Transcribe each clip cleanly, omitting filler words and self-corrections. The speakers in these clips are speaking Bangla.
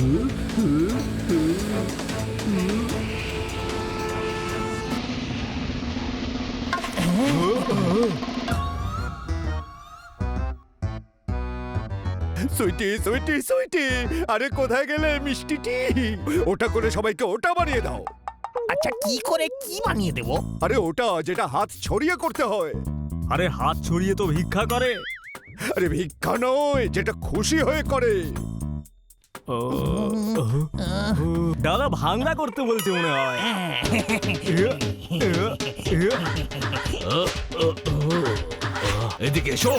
সুইটি সুইটি সুইটি, আরে কোথায় গেলে মিষ্টিটি? ওটা করে সবাইকে ওটা বানিয়ে দাও। আচ্ছা কি করে কি বানিয়ে দেব? আরে ওটা যেটা হাত ছড়িয়ে করতে হয়। আরে হাত ছড়িয়ে তো ভিক্ষা করে। আরে ভিক্ষা নয়, যেটা খুশি হয়ে করে। দাদা ভাঙড়া করতে বলছে মনে হয়। এদিকে এসো।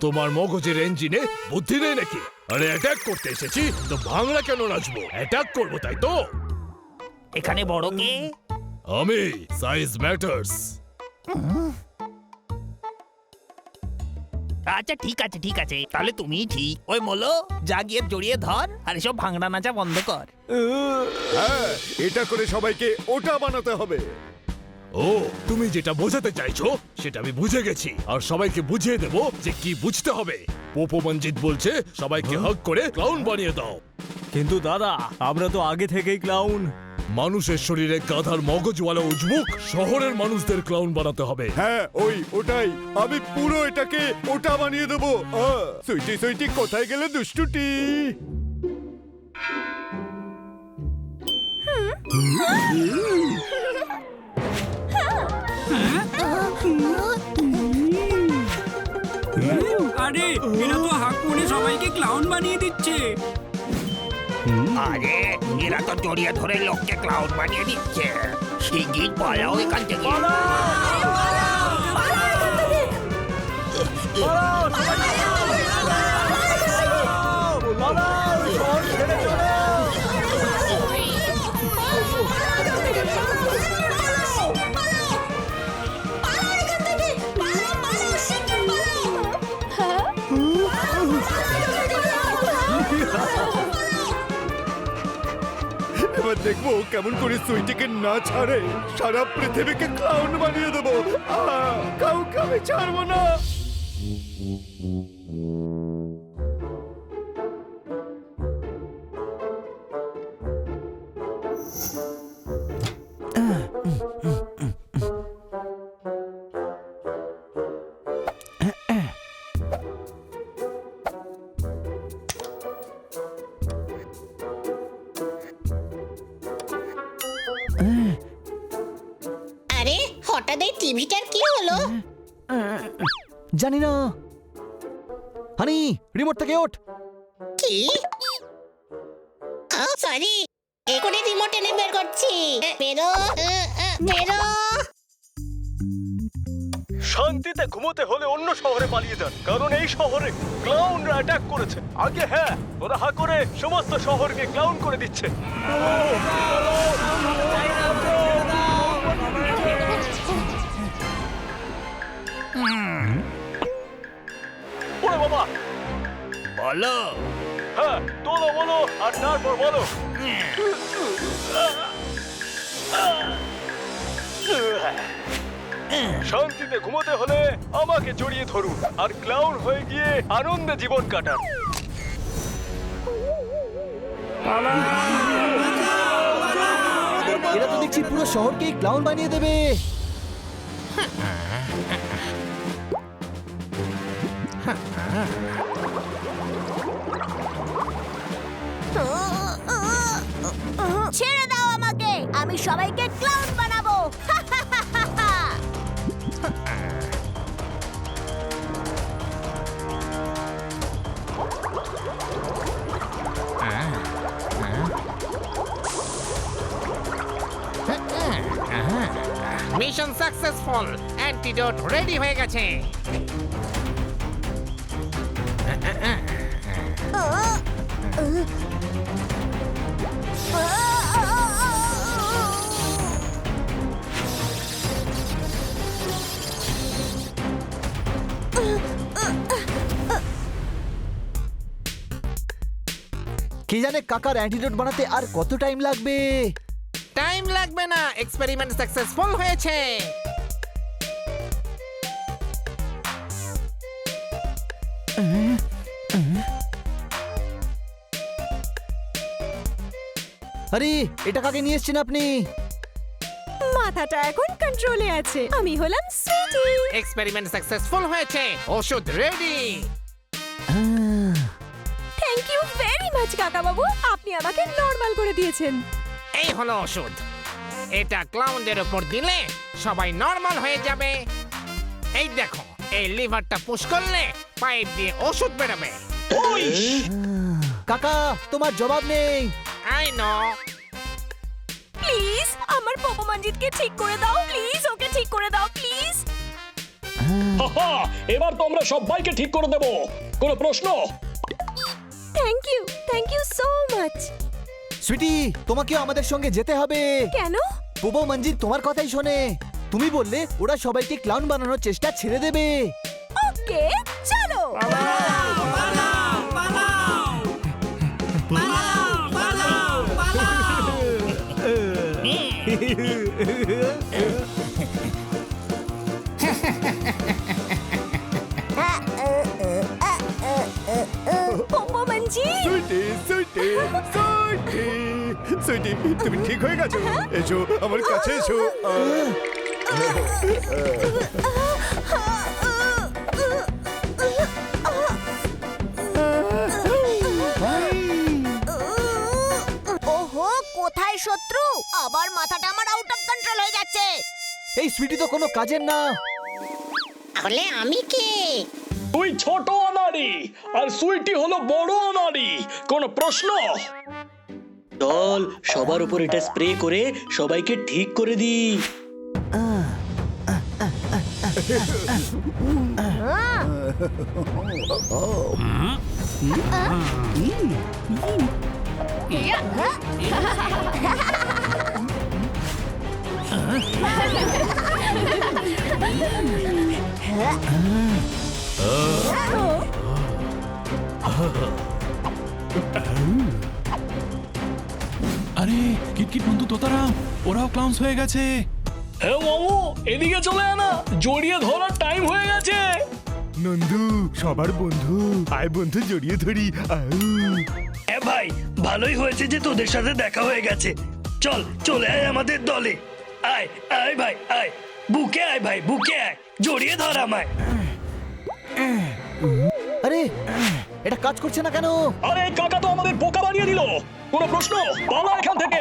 তোমার মগজের ইঞ্জিনে বুদ্ধি নেই নাকি? আরে অ্যাটাক করতে এসেছি তো ভাঙড়া কেন নাচবো? অ্যাটাক করবো তাই তো? এখানে বড় কে? আমি, সাইজ ম্যাটার্স। আচ্ছা ঠিক আছে ঠিক আছে, তাহলে তুমিই ঠিক। ওই মোলো যা গিয়ে জড়িয়ে ধর আর এসব ভাঙড়া নাচা বন্ধ কর। হ্যাঁ, এটা করে সবাইকে ওটা বানাতে হবে। ও, তুমি যেটা বোঝাতে চাইছো সেটা আমি বুঝে গেছি, আর সবাইকে বুঝিয়ে দেবো যে কি বুঝতে হবে। পোপো মঞ্জিত বলছে সবাইকে হক করে ক্লাউন বানিয়ে দাও। কিন্তু দাদা আমরা তো আগে থেকেই ক্লাউন। মানুষের শরীরে গাধার মগজওয়ালা উজবুক, শহরের মানুষদের ক্লাউন বানাতে হবে। হ্যাঁ ওটাই, আমি পুরো এটাকে ওটা বানিয়ে দেবো। সুইটি সুইটি, কোথায় গেলে দুষ্টুটি? আরে এরা তো হাক করে সবাইকে ক্লাউন বানিয়ে দিচ্ছে। আরে এরা তো জড়িয়ে ধরে লোককে ক্লাউন বানিয়ে দিচ্ছে। শিগগির পালাও এখান থেকে। এবার দেখবো কেমন করে সুইটিকে না ছাড়ে। সারা পৃথিবীকে ক্লাউন বানিয়ে দেবো। কাউকে আমি ছাড়বো না। আরে হঠাৎ এই টিভিটার কি হলো? জানি না। হানি, রিমোট থেকে ওঠ। কি? সরি, এখনই রিমোট এনে বের করছি। বেরো বেরো। শান্তিতে ঘুমোতে হলে অন্য শহরে পালিয়ে যান, কারণ এই শহরে ক্লাউনরা অ্যাটাক করেছে। আগে হ্যাঁ, ওরা হা করে সমস্ত শহরকে ক্লাউন করে দিচ্ছে। ওরে বাবা, বলো। হ্যাঁ তোলো বলো আর তারপর বলো। শান্তিতে ঘুমোতে হলে আমাকে জড়িয়ে ধরুন আর ক্লাউন হয়ে গিয়ে আনন্দে জীবন কাটান। এরা তো দেখছি পুরো শহরকেই ক্লাউন বানিয়ে দেবে। ছেড়ে দাও আমাকে, আমি সবাইকে ক্লাউন বানাবো। মিশন সাকসেসফুল, অ্যান্টিডোট রেডি হয়ে গেছে। কে জানে কাকার অ্যান্টিডোট বানাতে আর কত টাইম লাগবে। টাইম লাগবে না, এক্সপেরিমেন্ট সাকসেসফুল হয়েছে। আরে এটা কাকে নিয়ে এসছেন আপনি? মাথাটা এখন কন্ট্রোলে আছে। আমি হলাম সুইটি। এক্সপেরিমেন্ট সাকসেসফুল হয়েছে, ওষুধ ready. Thank you very much কাকা বাবু, আপনি আমাকে নরমাল করে দিয়েছেন। এই হলো ওষুধ, এটা ক্লাউনদের উপর দিলে সবাই নরমাল হয়ে যাবে। এই দেখো, এই লিভারটা পুশ করলে পাইপ দিয়ে ওষুধ বেরোবে। কাকা তোমার জবাব নেই। I know. প্লিজ আমার পপো মঞ্জিতকে ঠিক করে দাও, প্লিজ ওকে ঠিক করে দাও প্লিজ। এবার তো আমরা সবাইকে ঠিক করে দেব, কোনো প্রশ্ন? Thank you so much. Sweetie তোমাকেও আমাদের সঙ্গে যেতে হবে। কেন? পোপো মঞ্জিত তোমার কথাই শোনে। তুমি বললে ওরা সবাইকে ক্লাউন বানানোর চেষ্টা ছেড়ে দেবে। ওকে চলো। পপো মঞ্জিত, সুইটি সুইটি সুইটি সুইটি, তুমি ঠিক হয়ে গেছো? এসো আমার কাছে এসো। ওহো, কোথায় শত্রু? আবার মাথাটা আমার আউট অফ কন্ট্রোল হয়ে যাচ্ছে। এই সুইটি তো কোনো কাজের না। তাহলে আমি কে? তুই ছোট অনারি আর সুইটি হলো বড় অনারি, কোনো প্রশ্ন? চল সবার উপর এটা স্প্রে করে সবাইকে ঠিক করে দি। আরে কিটকিট বন্ধু তোতারাম, ওরাও ক্লাউন্স হয়ে গেছে। হ্যাঁ মামু, এদিকে চলে আনা, জড়িয়ে ধরার টাইম হয়ে গেছে। নন্দু সবার বন্ধু, আয় বন্ধু জড়িয়ে ধরি। হ্যাঁ ভাই, ভালোই হয়েছে যে তোদের সাথে দেখা হয়ে গেছে। চল চলে আয় আমাদের দলে। আয় আয় ভাই আয়, বুকে আয় ভাই, বুকে আয়, জড়িয়ে ধর আমায়। আরে এটা কাজ করছে না কেন? আরে কাকা তো আমাদের বোকা বানিয়ে দিল, কোনো প্রশ্ন? পালা এখান থেকে।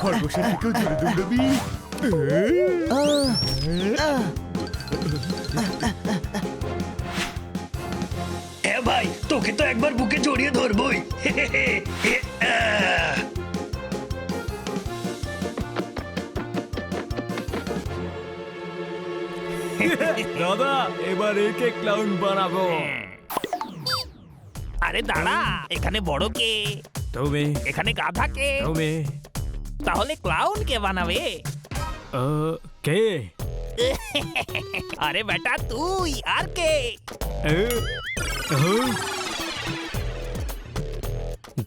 খরগোশের থেকেও জোরে দৌড়বি। হ্যাঁ ভাই, তোকে তো একবার বুকে জড়িয়ে ধরবই। দাদা এবার একে ক্লাউন বানাবো। আরে দাঁড়া, এখানে বড় কে? তুমি এখানে গাধা কে? তুমি তাহলে ক্লাউন কে বানাবে? কে? আরে বেটা তুই, আর কে?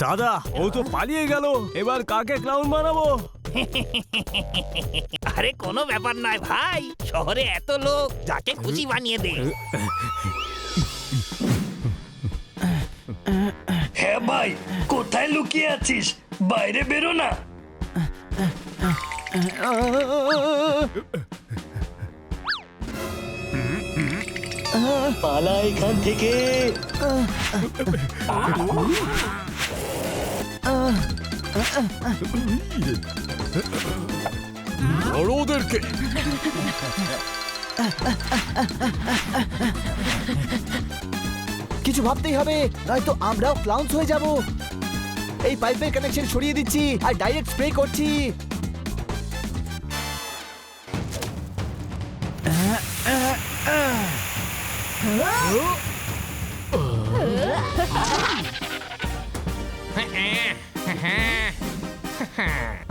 দাদা ও তো পালিয়ে গেল, এবার কাকে ক্লাউন বানাবো? আরে কোনো ব্যাপার নয় ভাই, শহরে এত লোক, যাকে খুশি বানিয়ে দে। হ্যাঁ ভাই, কোথায় লুকিয়ে আছিস? বাইরে বেরো না। পালা এখান থেকে। ধরো ওদেরকে। কিছু ভাবতেই হবে, নয়তো আমরাও ক্লাউন্স হয়ে যাব। এই পাইপের কানেকশন সরিয়ে দিচ্ছি আর ডাইরেক্ট স্প্রে করছি।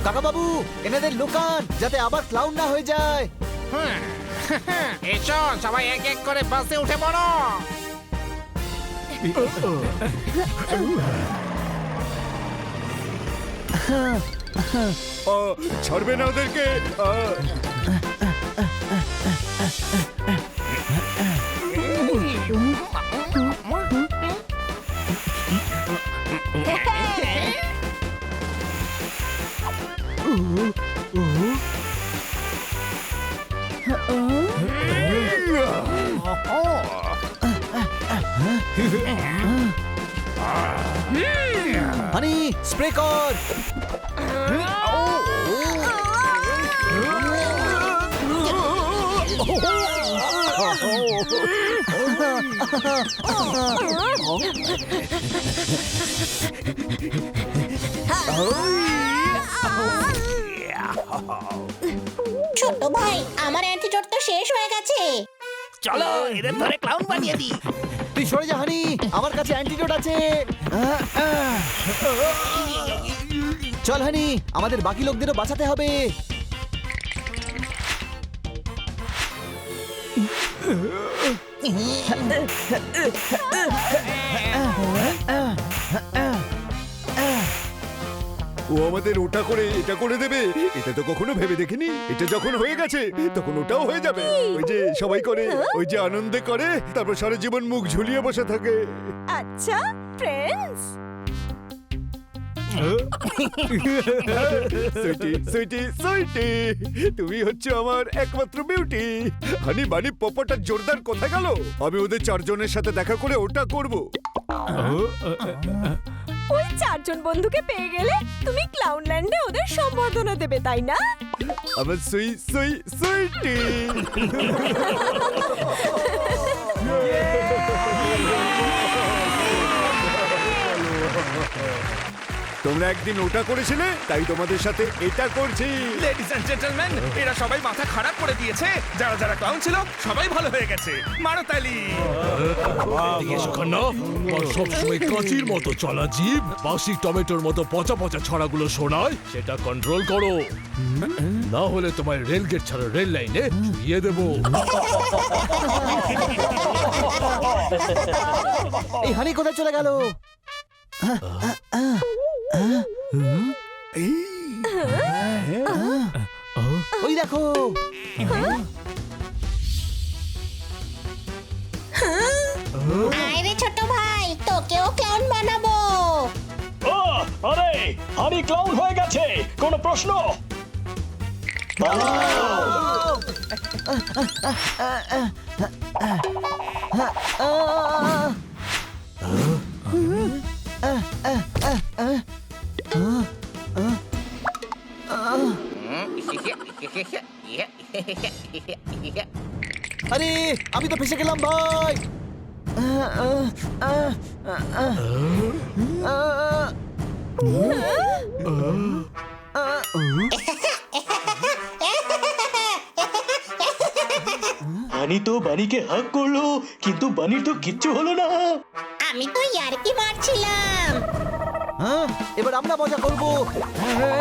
কাকা বাবু এনাদের লোকান, যাতে আবার ক্লাউন না হয়ে যায়। এসো সবাই এক এক করে বাসে উঠে পড়ো। ছাড়বে না ওদেরকে। হানি স্প্রে কর। ছোট ভাই, আমার অ্যান্টিডোট তো শেষ হয়ে গেছে। চলো এদের ধরে ক্লাউন বানিয়ে দিই। তুই সরে যা হানি, আমার কাছে অ্যান্টিডোট আছে। চল হানি, আমাদের বাকি লোকদেরও বাঁচাতে হবে। ও আমাদের ওটা করে এটা করে দেবে, এটা তো কখনো ভেবে দেখিনি। এটা যখন হয়ে গেছে তখন ওটাও হয়ে যাবে। ওই যে সবাই করে, ওই যে আনন্দে করে, তারপর সারা জীবন মুখ ঝুলিয়ে বসে থাকে। আচ্ছা ফ্রেন্ডস, সুইটি সুইটি সুইটি, তুমি হচ্ছে আমার একমাত্র বিউটি। হানি বানি পপটা জোরদার কোথায় গেল? আমি ওদের চারজনের সাথে দেখা করে ওটা করব। ওই চারজন বন্ধুকে পেয়ে গেলে তুমি ক্লাউনল্যান্ডে ওদের সম্বর্ধনা দেবে, তাই না? আমার সুইটি। তোমরা একদিন ওটা করেছিলে, তাই তোমাদের সাথে এটা করছি। লেডিস এন্ড জেন্টলম্যান, এরা সবাই মাথা খারাপ করে দিয়েছে। যারা যারা ক্লাউন ছিল সবাই ভালো হয়ে গেছে। মারো তালি। সব সময় কাঁচির মতো চলা জীব, বাসি টমেটোর মতো পচা পচা ছড়াগুলো শোনায়, সেটা কন্ট্রোল করো, না হলে তোমার রেল গেট ছাড়া রেল লাইনে দিয়ে দেবো। এই হানি কোথায় চলে গেল? ওই দেখো। আয় রে ছোট ভাই, তোকেও ক্লাউন বানাবো। আরে আমি ক্লাউন হয়ে গেছে, কোনো প্রশ্ন? আরে আমি তো ফেসে গেলাম ভাই। বানি তো বানিকে হাক করলো, কিন্তু বানির তো কিচ্ছু হলো না। আমি তো ইয়ার্কি মারছিলাম। হ্যাঁ, এবার আমরা মজা করবো। হাই, হা।